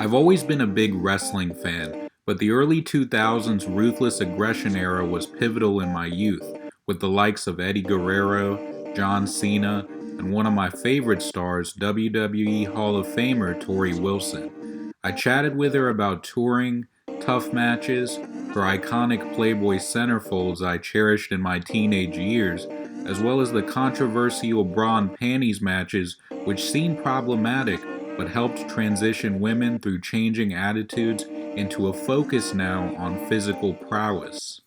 I've always been a big wrestling fan, but the early 2000s ruthless aggression era was pivotal in my youth, with the likes of Eddie Guerrero, John Cena, and one of my favorite stars, WWE Hall of Famer Torrie Wilson. I chatted with her about touring, tough matches, her iconic Playboy centerfolds I cherished in my teenage years, as well as the controversial bra and panties matches which seemed problematic but helped transition women through changing attitudes into a focus now on physical prowess.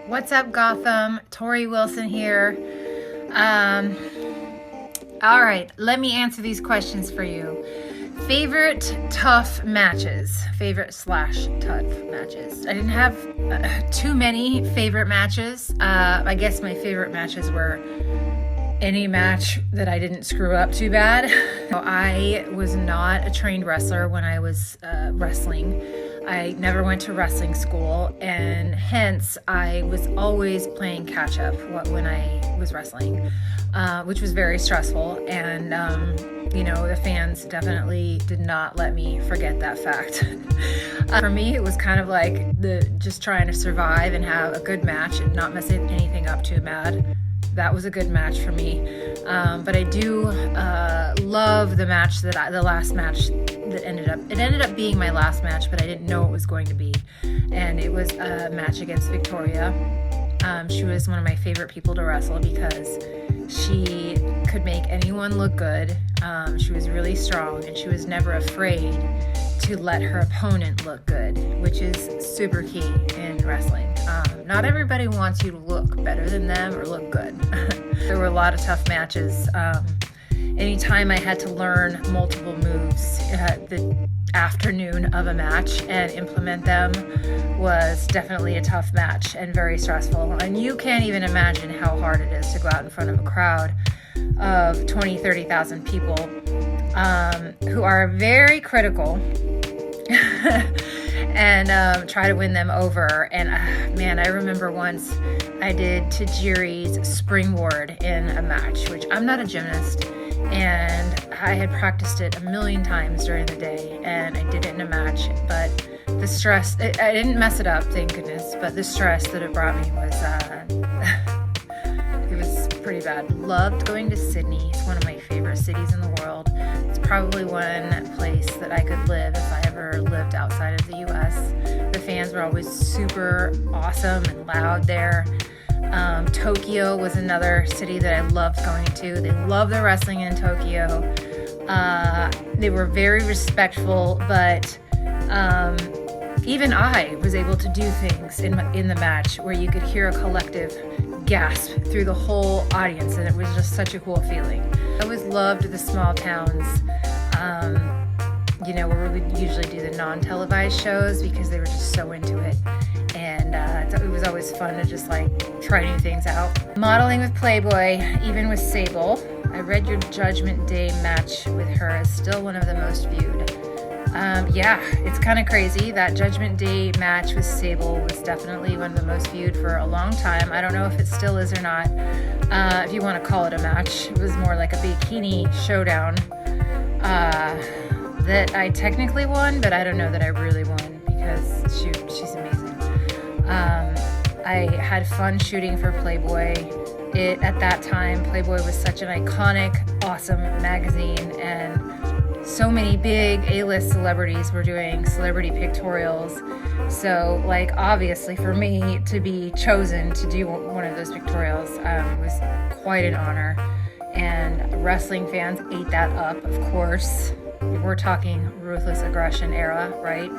What's up, Gotham? Torrie Wilson here. All right, let me answer these questions for you. Favorite tough matches. Favorite/tough matches. I didn't have too many favorite matches. I guess my favorite matches were any match that I didn't screw up too bad. I was not a trained wrestler when I was wrestling. I never went to wrestling school, and hence I was always playing catch up when I was wrestling, which was very stressful. And the fans definitely did not let me forget that fact. For me, it was kind of like just trying to survive and have a good match and not messing anything up too bad. That was a good match for me. But I do love the match the last match that ended up being my last match, but I didn't know it was going to be. And it was a match against Victoria. She was one of my favorite people to wrestle because she could make anyone look good. She was really strong, and she was never afraid to let her opponent look good, which is super key in wrestling. Not everybody wants you to look better than them or look good. There were a lot of tough matches. Anytime I had to learn multiple moves the afternoon of a match and implement them was definitely a tough match and very stressful. And you can't even imagine how hard it is to go out in front of a crowd of 20, 30,000 people who are very critical and try to win them over. And man, I remember once I did Tajiri's springboard in a match, which I'm not a gymnast, and I had practiced it a million times during the day, and I did it in a match, but the stress, I didn't mess it up, thank goodness, but the stress that it brought me was, it was pretty bad. Loved going to Sydney. It's one of my favorite cities in the world. It's probably one place that I could live if I ever lived outside of the US. The fans were always super awesome and loud there. Tokyo was another city that I loved going to. They love the wrestling in Tokyo. They were very respectful, but even I was able to do things in the match where you could hear a collective gasp through the whole audience, and it was just such a cool feeling. I always loved the small towns, where we would usually do the non-televised shows because they were just so into it. And it was always fun to just try new things out. Modeling with Playboy, even with Sable. I read your Judgment Day match with her is still one of the most viewed. It's kind of crazy. That Judgment Day match with Sable was definitely one of the most viewed for a long time. I don't know if it still is or not. If you want to call it a match, it was more like a bikini showdown that I technically won, but I don't know that I really won because she's amazing. I had fun shooting for Playboy. At that time, Playboy was such an iconic, awesome magazine, and so many big A-list celebrities were doing celebrity pictorials. So, obviously for me to be chosen to do one of those pictorials was quite an honor. And wrestling fans ate that up, of course. We're talking ruthless aggression era, right?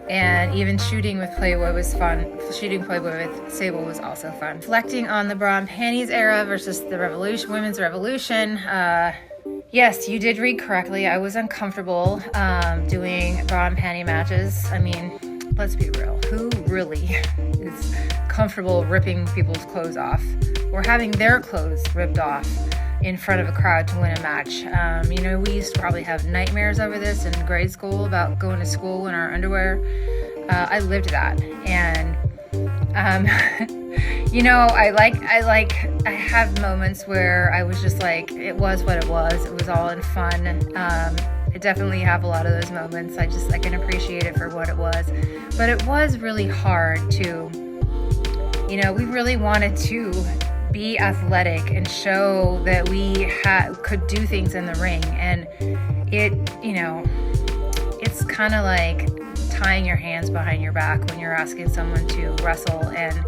And even shooting with Playboy was fun. Shooting Playboy with Sable was also fun. Reflecting on the bra and panties era versus the women's revolution. Yes, you did read correctly. I was uncomfortable doing bra and panty matches. I mean, let's be real. Who really is comfortable ripping people's clothes off or having their clothes ripped off in front of a crowd to win a match? We used to probably have nightmares over this in grade school about going to school in our underwear. I lived that. And I have moments where I was just like, it was what it was. It was all in fun. I definitely have a lot of those moments. I can appreciate it for what it was. But it was really hard to, we really wanted to be athletic and show that we could do things in the ring. And it's kind of like tying your hands behind your back when you're asking someone to wrestle and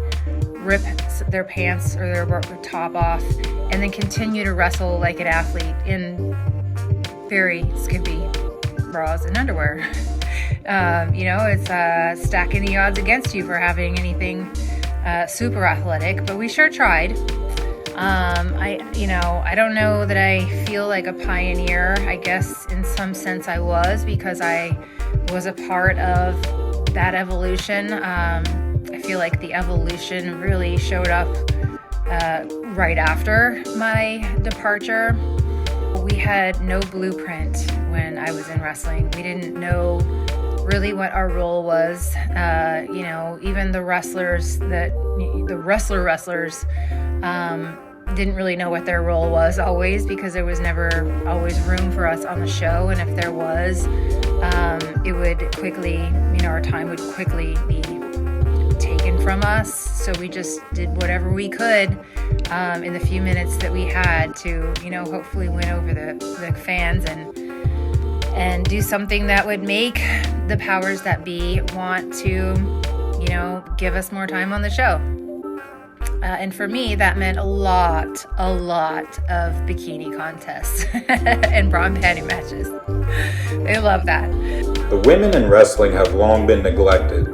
rip their pants or their top off and then continue to wrestle like an athlete in very skimpy bras and underwear. It's stacking the odds against you for having anything super athletic, but we sure tried. I don't know that I feel like a pioneer. I guess in some sense I was, because I was a part of that evolution. I feel like the evolution really showed up right after my departure. We had no blueprint when I was in wrestling. We didn't know really what our role was. Even the wrestlers didn't really know what their role was always, because there was never always room for us on the show. And if there was, it would quickly, our time would quickly be taken from us. So we just did whatever we could in the few minutes that we had to, hopefully win over the fans and do something that would make the powers that be want to, give us more time on the show. And for me, that meant a lot of bikini contests and bra and panty matches. They love that. The women in wrestling have long been neglected.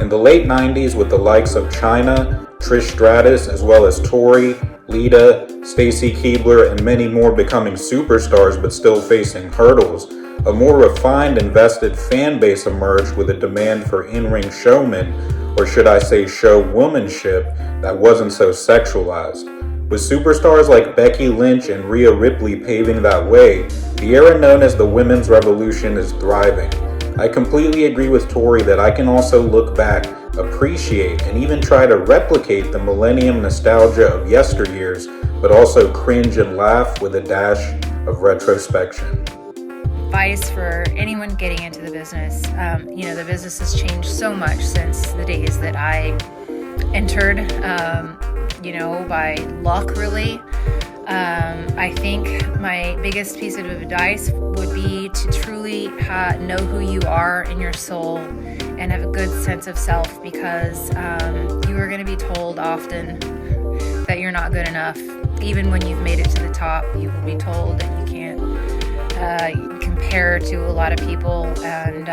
In the late 90s, with the likes of Chyna, Trish Stratus, as well as Torrie, Lita, Stacy Keibler, and many more becoming superstars but still facing hurdles, a more refined and vested fan base emerged with a demand for in-ring showmen, or should I say showwomanship, that wasn't so sexualized. With superstars like Becky Lynch and Rhea Ripley paving that way, the era known as the Women's Revolution is thriving. I completely agree with Torrie that I can also look back, appreciate, and even try to replicate the millennium nostalgia of yesteryears, but also cringe and laugh with a dash of retrospection. Advice for anyone getting into the business. The business has changed so much since the days that I entered, by luck, really. I think my biggest piece of advice would be to truly know who you are in your soul and have a good sense of self, because you are going to be told often that you're not good enough. Even when you've made it to the top, you will be told that you can't compare to a lot of people, and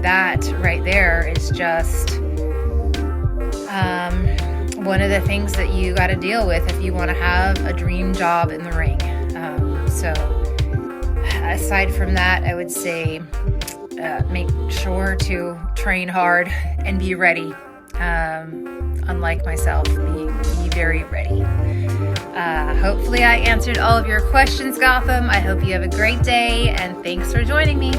that right there is just one of the things that you got to deal with if you want to have a dream job in the ring. So aside from that, I would say make sure to train hard and be ready. Unlike myself, be very ready. Hopefully I answered all of your questions, Gotham. I hope you have a great day, and thanks for joining me.